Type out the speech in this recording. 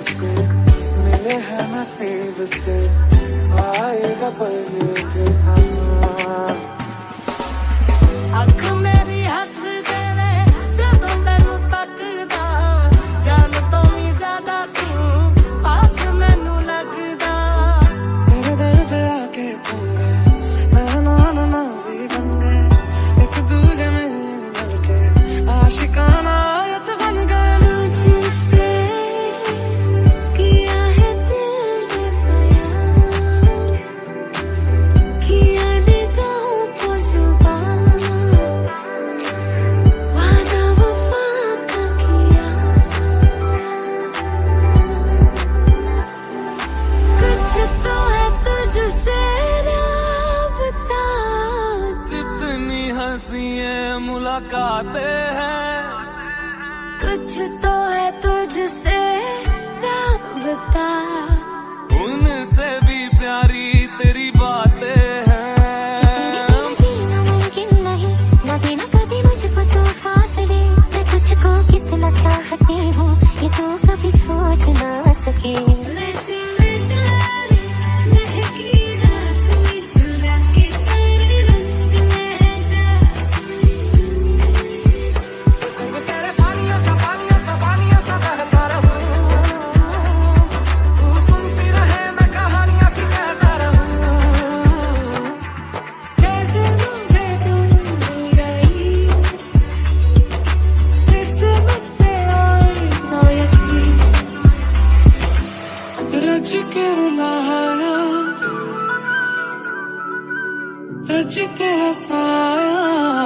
मिले हैं नसीब से आएगा पल ये फिर आना। अख मेरी हस देवे जदों तैनू तकदा, जान तो भी ज्यादा तू पास मैनू लगदा। तेरे दर पे आके थम गए, नैना नमाज़ी बन गए, एक दूजे में मिल के आशिकाना आयत बन गए। मुझसे किया है दिल ने बयां, किया निगाहों को जुबान, वादा वफा का किया। कुछ तो है तुझसे राबता, जितनी हंसी मुलाकातें हैं, कुछ तो है तुझसे राबता, उनसे भी प्यारी तेरी बातें हैं। जीना मुमकिन नहीं, न देना कभी मुझको तो फासले। मैं तुझको कितना चाहती हूँ ये तो कभी सोच ना सके। रज के रुलाया, रज के हंसाया।